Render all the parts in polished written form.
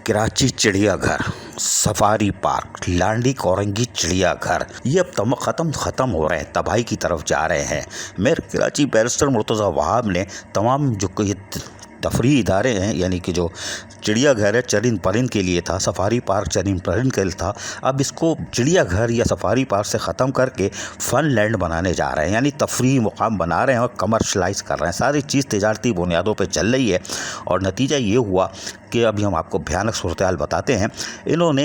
कराची चिड़ियाघर, safari park, लांडी कोरंगी चिड़ियाघर ये अब ख़त्म हो रहे हैं, तबाही की तरफ जा रहे हैं। मेयर कराची बैरिस्टर मुर्तज़ा वहाब ने तमाम जो ये तफरीही इदारे हैं, यानी कि जो चिड़ियाघर है चरिंद परिंद के लिए था, सफारी पार्क चरिंद परिंद के लिए था, अब इसको चिड़ियाघर या सफारी पार्क से ख़त्म करके फ़न लैंड बनाने जा रहे हैं, यानी तफरीही मुकाम बना रहे हैं और कमर्शलाइज़ कर रहे हैं। सारी चीज़ तिजारती बुनियादों पे चल रही है और नतीजा ये हुआ कि अभी हम आपको भयानक सूरत हाल बताते हैं।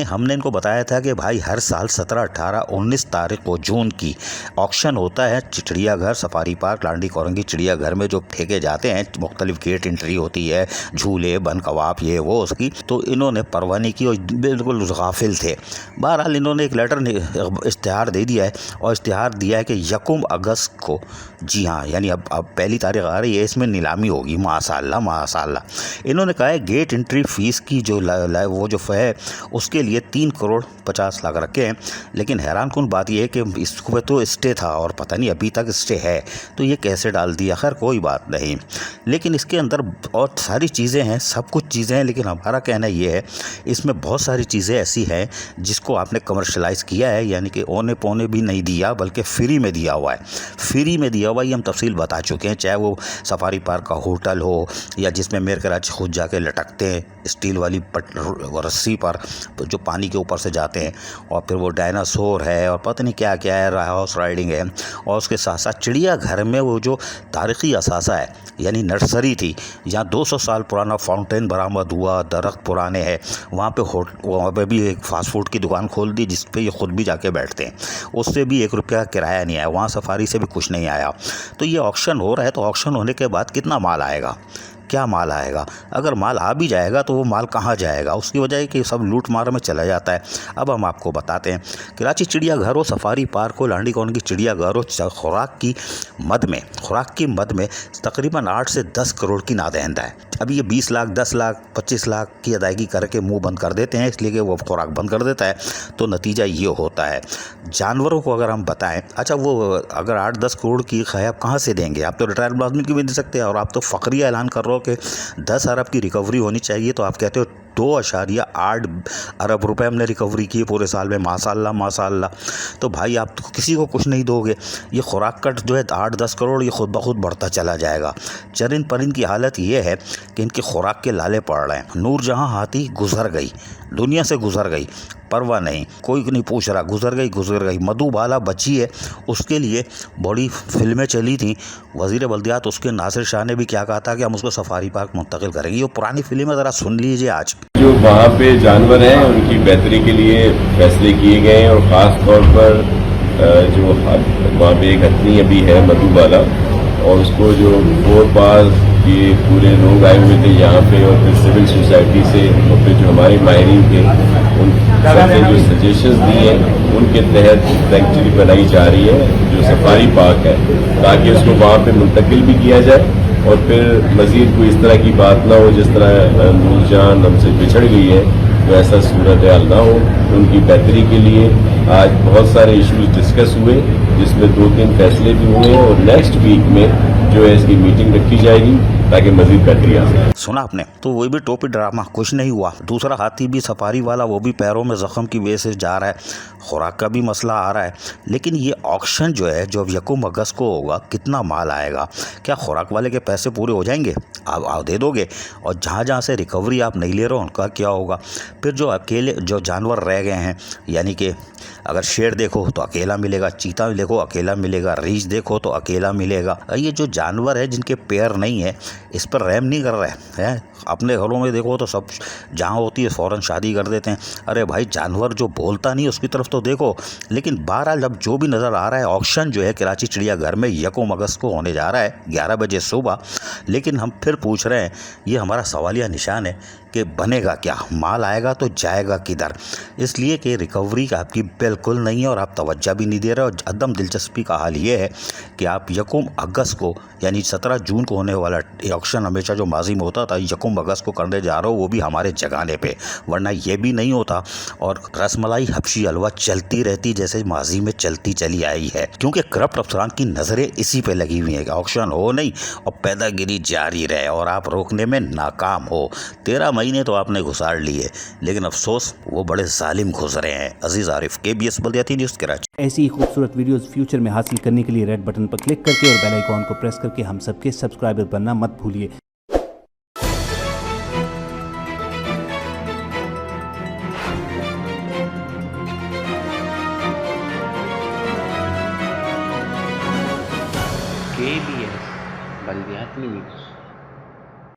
हमने इनको बताया था कि भाई हर साल 17, 18, 19 तारीख को जून की ऑक्शन होता है चिड़ियाघर, सफारी पार्क, लांडी कोरंगी चिड़ियाघर में जो फेंके जाते हैं, मुख्तलिफ गेट एंट्री होती है, झूले, बन कबाब, ये वो उसकी, तो इन्होंने परवाह नहीं की और बिल्कुल गाफिल थे। बहरहाल इन्होंने एक लेटर इश्तिहार दे दिया है और इश्तिहार दिया है कि 1 अगस्त को, जी हाँ, यानी अब पहली तारीख आ रही है, इसमें नीलामी होगी। माशाअल्लाह। इन्होंने कहा है गेट एंट्री फीस की जो वो जो है उसके लिए 3 करोड़ 50 लाख रखे हैं। लेकिन हैरान कुन बात यह है कि इसको तो स्टे था और पता नहीं अभी तक स्टे है, तो ये कैसे डाल दिया। खैर कोई बात नहीं, लेकिन इसके अंदर और सारी चीज़ें हैं, सब कुछ चीज़ें हैं, लेकिन हमारा कहना ये है इसमें बहुत सारी चीज़ें ऐसी हैं जिसको आपने कमर्शलाइज़ किया है, यानी कि ओने पौने भी नहीं दिया बल्कि फ्री में दिया हुआ है। फ्री में दिया हुआ ये हम तफसील बता चुके हैं, चाहे वो सफारी पार्क का होटल हो या जिसमें मेयर कराची खुद जाके लटकते हैं स्टील वाली रस्सी पर जो पानी के ऊपर से जाते हैं, और फिर वो डायनासोर है और पता नहीं क्या क्या है, हॉर्स राइडिंग है, और उसके साथ साथ चिड़ियाघर में वो जो तारीख़ी असासा है, यानी नर्सरी थी जहाँ 200 साल पुराना फाउंटेन बरामद हुआ, दरख्त पुराने हैं, वहाँ पे भी एक फ़ास्ट फूड की दुकान खोल दी जिस पे ये ख़ुद भी जाके बैठते हैं, उससे भी 1 रुपया किराया नहीं आया, वहाँ सफारी से भी कुछ नहीं आया। तो ये ऑक्शन हो रहा है, तो ऑक्शन होने के बाद कितना माल आएगा, क्या माल आएगा? अगर माल आ भी जाएगा तो वो माल कहाँ जाएगा? उसकी वजह है कि सब लूट मार में चला जाता है। अब हम आपको बताते हैं, कराची चिड़ियाघर हो, सफारी पार्क हो, लांडी कोरंगी चिड़ियाघर हो, खुराक की मद में तकरीबन 8 से 10 करोड़ की नादहिंदा है। अभी ये 20 लाख, 10 लाख, 25 लाख की अदायगी करके मुंह बंद कर देते हैं, इसलिए कि वो खुराक बंद कर देता है, तो नतीजा ये होता है। जानवरों को अगर हम बताएं, अच्छा वो अगर 8-10 करोड़ की खैर आप कहाँ से देंगे? आप तो रिटायर्ड मुलाजमिन की भी दे सकते हैं, और आप तो फ़खरिया ऐलान कर रहे हो कि 10 अरब की रिकवरी होनी चाहिए, तो आप कहते हो 2.8 अरब रुपए हमने रिकवरी की पूरे साल में। माशाअल्लाह। तो भाई आप तो किसी को कुछ नहीं दोगे। ये खुराक कट जो है 8-10 करोड़ ये खुद ब खुद बढ़ता चला जाएगा। चरिंद परिंद की हालत ये है कि इनके खुराक के लाले पड़ रहे हैं। नूरजहां हाथी गुजर गई, दुनिया से गुजर गई, परवाह नहीं, कोई नहीं पूछ रहा, गुजर गई। मधुबाला बची है, उसके लिए बड़ी फिल्में चली थी। वज़ीर बल्दियात उसके नासिर शाह ने भी क्या कहा था कि हम उसको सफारी पार्क मुंतकिल करेंगे। ये पुरानी फिल्में ज़रा सुन लीजिए आज। जो वहाँ पे जानवर हैं उनकी बेहतरी के लिए फैसले किए गए हैं, और ख़ास तौर पर जो वहाँ पे एक हथनी अभी है मधुबाला, और उसको जो 4 पास ये पूरे लोग आए हुए थे यहाँ पे, और फिर सिविल सोसाइटी से, और फिर जो हमारे माहिरीन थे उन सबने जो सजेशंस दिए हैं उनके तहत सेंचुरी बनाई जा रही है जो सफारी पार्क है, ताकि उसको वहाँ पे मुंतकिल भी किया जाए और फिर मज़ीद कोई इस तरह की बात ना हो जिस तरह नूरजहां हमसे बिछड़ गई है, तो ऐसा सूरत हाल ना हो। उनकी बेहतरी के लिए आज बहुत सारे इश्यूज डिस्कस हुए, जिसमें 2-3 फैसले भी हुए, और नेक्स्ट वीक में जो है इसकी मीटिंग रखी जाएगी ताकि मजीद बेहतरी आ सके। सुना आपने? तो वही भी टोपी ड्रामा, कुछ नहीं हुआ। दूसरा हाथी भी सफारी वाला, वो भी पैरों में जख्म की वजह से जा रहा है, खुराक का भी मसला आ रहा है। लेकिन ये ऑक्शन जो है, जो अब 1 अगस्त को होगा, कितना माल आएगा? क्या खुराक वाले के पैसे पूरे हो जाएंगे? आप दे दोगे, और जहाँ से रिकवरी आप नहीं ले रहे हो उनका क्या होगा? फिर जो जानवर रह गए हैं, यानी कि अगर शेर देखो तो अकेला मिलेगा, चीता देखो अकेला मिलेगा, रीछ देखो तो अकेला मिलेगा। ये जो जानवर है जिनके पैर नहीं है, इस पर रहम नहीं कर रहे हैं। अपने घरों में देखो तो सब जहाँ होती है फ़ौरन शादी कर देते हैं। अरे भाई, जानवर जो बोलता नहीं उसकी तरफ तो देखो। लेकिन बहरहाल अब जो भी नज़र आ रहा है, ऑक्शन जो है कराची चिड़ियाघर में 1 अगस्त को होने जा रहा है 11 बजे सुबह। लेकिन हम फिर पूछ रहे हैं, ये हमारा सवालिया निशान है कि बनेगा क्या? माल आएगा तो जाएगा किधर? इसलिए कि रिकवरी आपकी बिल्कुल नहीं है और आप तवज्जो भी नहीं दे रहे। और अदम दिलचस्पी का हाल ये है कि आप 1 अगस्त को, यानी 17 जून को होने वाला ऑक्शन हमेशा जो माजी में होता था, 1 अगस्त को करने जा रहा हो, वो भी हमारे जगाने पे, वरना ये भी नहीं होता। और रसमलाई हबशी हलवा चलती रहती जैसे माजी में चलती चली आई है, क्योंकि करप्ट अफसरान की नज़रें इसी पे लगी हुई हैं कि ऑक्शन हो नहीं और पैदागिरी जारी रहे और आप रोकने में नाकाम हो। 13 महीने तो आपने घुसाड़ लिए, लेकिन अफसोस वो बड़े जालिम गुजरे हैं। अजीज आरिफ, KBS बल्दियाती न्यूज़ कराची। ऐसी ही खूबसूरत वीडियोस फ्यूचर में हासिल करने के लिए रेड बटन पर क्लिक करके और बेल आइकॉन को प्रेस करके हम सबके सब्सक्राइबर बनना मत भूलिए। KBS बल्दियाती न्यूज़।